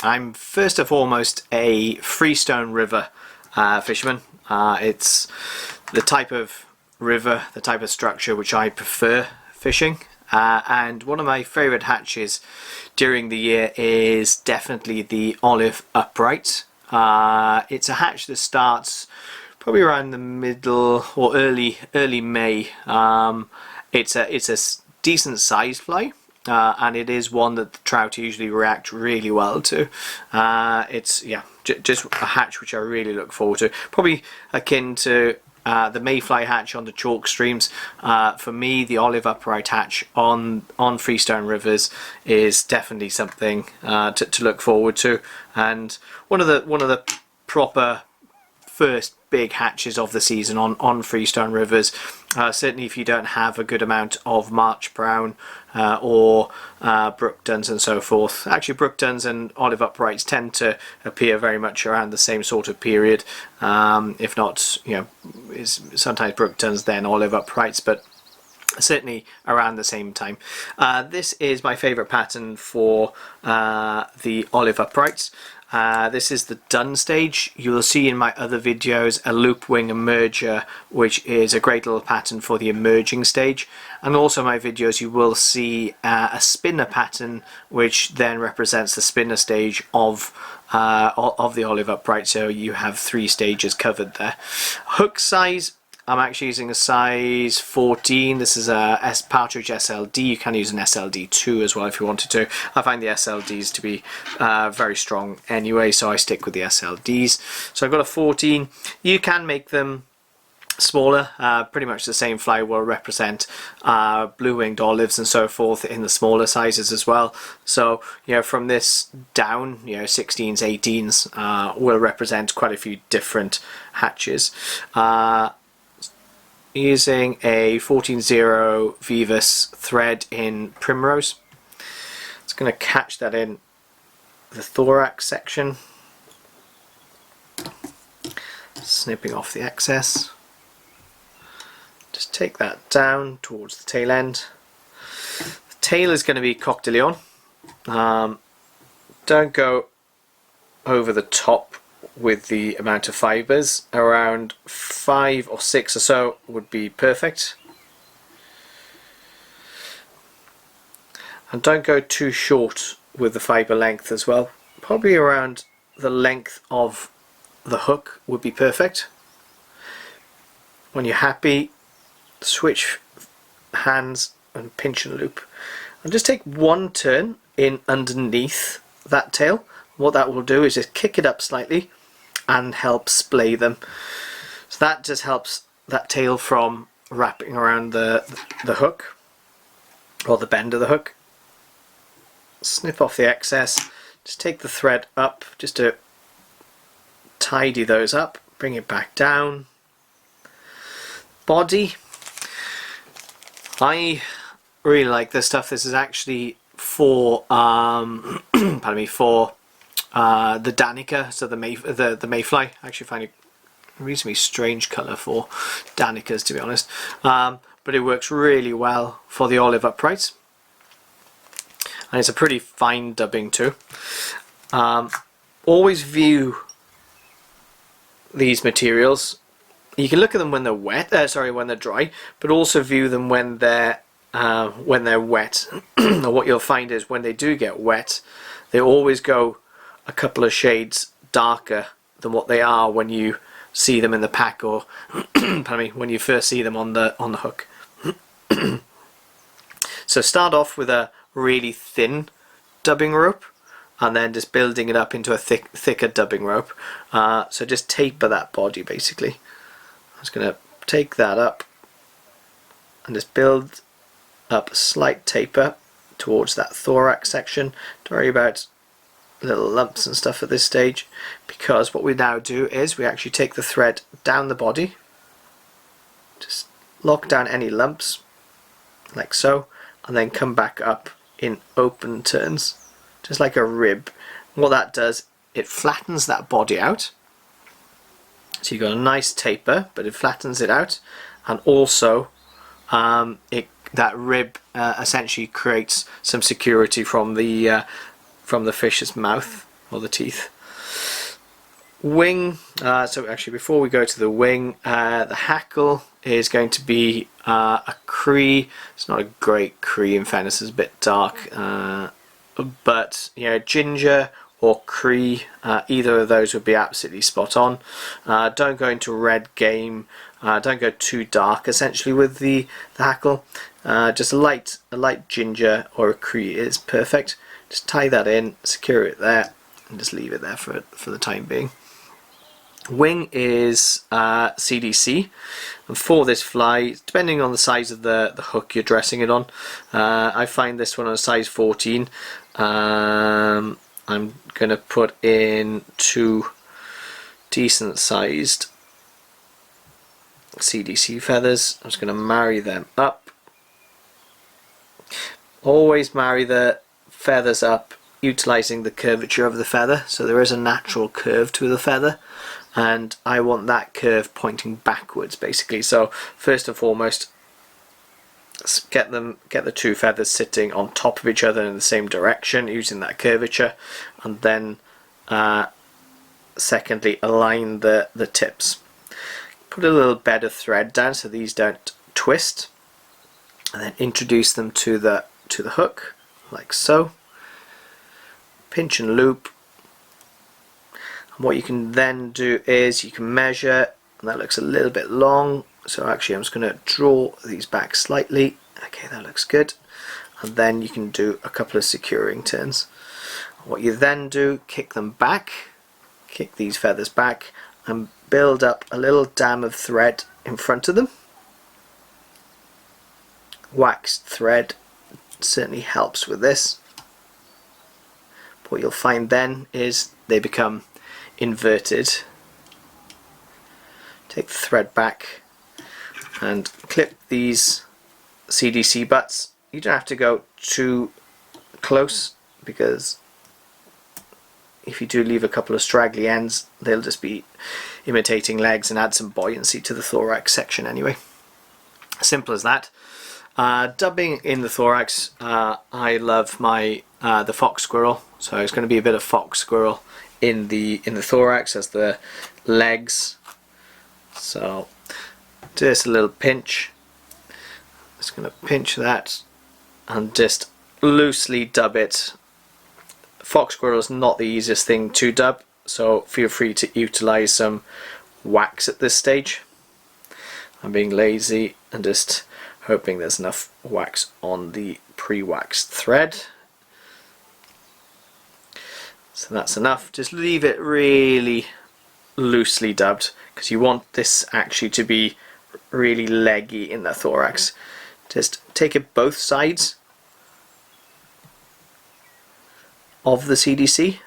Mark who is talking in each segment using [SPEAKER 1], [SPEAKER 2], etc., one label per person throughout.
[SPEAKER 1] I'm first and foremost a freestone river fisherman. It's the type of river, the type of structure which I prefer fishing. And one of my favourite hatches during the year is definitely the olive upright. It's a hatch that starts probably around the middle or early May. It's a decent sized fly, and it is one that the trout usually react really well to. It's just a hatch which I really look forward to. Probably akin to the mayfly hatch on the chalk streams. For me, the olive upright hatch on freestone rivers is definitely something to look forward to, and one of the proper first big hatches of the season on freestone rivers. Certainly if you don't have a good amount of March brown or brook duns and so forth. Actually, brook duns and olive uprights tend to appear very much around the same sort of period, if not, sometimes brook duns then olive uprights, but certainly around the same time. This is my favourite pattern for the olive uprights. This is the dun stage. You will see in my other videos a loop wing emerger, which is a great little pattern for the emerging stage, and also my videos you will see a spinner pattern, which then represents the spinner stage of the olive upright. So you have 3 stages covered there. Hook size, I'm actually using a size 14. This is a Partridge SLD. You can use an SLD2 as well if you wanted to. I find the SLDs to be very strong anyway, so I stick with the SLDs. So I've got a 14. You can make them smaller. Pretty much the same fly will represent blue-winged olives and so forth in the smaller sizes as well. So from this down, 16s, 18s will represent quite a few different hatches. Using a 14-0 Vivus thread in Primrose. It's going to catch that in the thorax section, snipping off the excess. Just take that down towards the tail end. The tail is going to be Coq de Leon. Don't go over the top with the amount of fibres. Around 5 or 6 or so would be perfect, and don't go too short with the fibre length as well. Probably around the length of the hook would be perfect. When you're happy, switch hands and pinch and loop, and just take one turn in underneath that tail. What that will do is just kick it up slightly and help splay them. So that just helps that tail from wrapping around the hook, or the bend of the hook. Snip off the excess, just take the thread up just to tidy those up, bring it back down. Body, I really like this stuff. This is actually for pardon me, for the Danica, so the mayfly. I actually find it a reasonably strange colour for Danicas, to be honest, but it works really well for the olive uprights, and it's a pretty fine dubbing too. Always view these materials. You can look at them when they're wet, when they're dry, but also view them when they're wet. What you'll find is when they do get wet, they always go a couple of shades darker than what they are when you see them in the pack, or pardon me, when you first see them on the hook. So start off with a really thin dubbing rope, and then just building it up into a thicker dubbing rope. So just taper that body basically. I'm just going to take that up and just build up a slight taper towards that thorax section. Don't worry about little lumps and stuff at this stage, because what we now do is we actually take the thread down the body, just lock down any lumps like so, and then come back up in open turns, just like a rib. And what that does, it flattens that body out, so you've got a nice taper, but it flattens it out, and also that rib essentially creates some security from the fish's mouth or the teeth. Wing, so actually before we go to the wing, the hackle is going to be a Cree. It's not a great Cree, in fairness, it's a bit dark, but you know, ginger or Cree, either of those would be absolutely spot on. Don't go into red game, don't go too dark essentially with the hackle. Just a light ginger or a Cree is perfect. Just tie that in, secure it there, and just leave it there for the time being. Wing is CDC, and for this fly, depending on the size of the hook you're dressing it on, I find this one on a size 14. I'm going to put in 2 decent sized CDC feathers. I'm just going to marry them up. Always marry the feathers up utilizing the curvature of the feather, so there is a natural curve to the feather, and I want that curve pointing backwards basically. So first and foremost, get the 2 feathers sitting on top of each other in the same direction using that curvature, and then secondly, align the tips. Put a little bed of thread down so these don't twist, and then introduce them to the hook like so. Pinch and loop. And what you can then do is you can measure, and that looks a little bit long, so actually I'm just going to draw these back slightly. Okay, that looks good. And then you can do a couple of securing turns. What you then do, kick them back, kick these feathers back, and build up a little dam of thread in front of them. Waxed thread certainly helps with this. What you'll find then is they become inverted. Take the thread back and clip these CDC butts. You don't have to go too close, because if you do leave a couple of straggly ends, they'll just be imitating legs and add some buoyancy to the thorax section anyway. Simple as that. Dubbing in the thorax, I love my the fox squirrel, so it's going to be a bit of fox squirrel in the thorax as the legs. So just a little pinch. Just going to pinch that and just loosely dub it. Fox squirrel is not the easiest thing to dub, so feel free to utilize some wax at this stage. I'm being lazy and just hoping there's enough wax on the pre-waxed thread. So that's enough. Just leave it really loosely dubbed, because you want this actually to be really leggy in the thorax. Just take it both sides of the CDC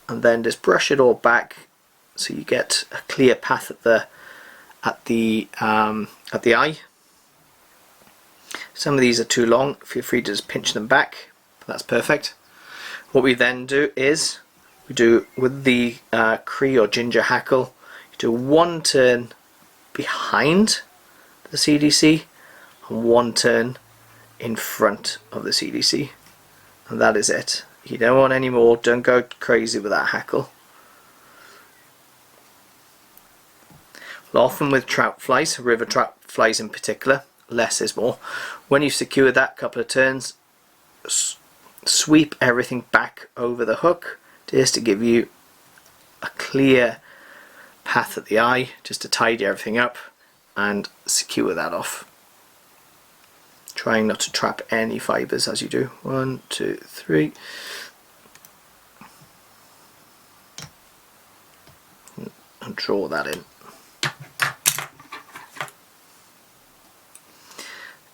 [SPEAKER 1] and then just brush it all back so you get a clear path at the eye. Some of these are too long, feel free to just pinch them back. That's perfect. What we then do is we do with the Cree or ginger hackle, you do 1 turn behind the CDC and 1 turn in front of the CDC, and that is it. You don't want any more, don't go crazy with that hackle. Well, often with trout flies, river trout flies in particular, less is more. When you've secured that couple of turns, sweep everything back over the hook just to give you a clear path at the eye, just to tidy everything up and secure that off. Trying not to trap any fibers as you do. 1, 2, 3. And draw that in.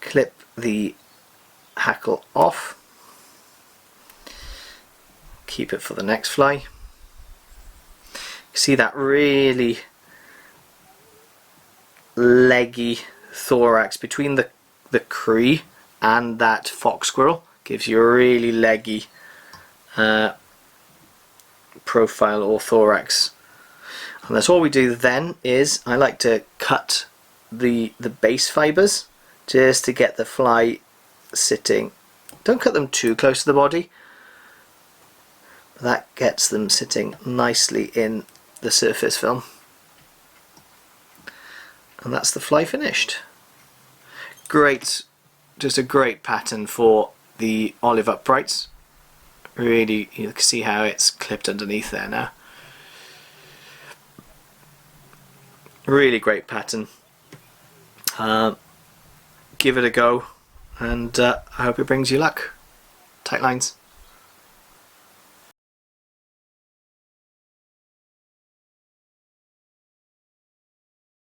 [SPEAKER 1] Clip the hackle off. Keep it for the next fly. See that really leggy thorax between the Cree and that fox squirrel, gives you a really leggy profile or thorax. And that's all we do then is I like to cut the base fibers just to get the fly sitting. Don't cut them too close to the body, that gets them sitting nicely in the surface film. And that's the fly finished. Great, just a great pattern for the olive uprights. Really, you can see how it's clipped underneath there now. Really great pattern. Give it a go, and I hope it brings you luck. Tight lines.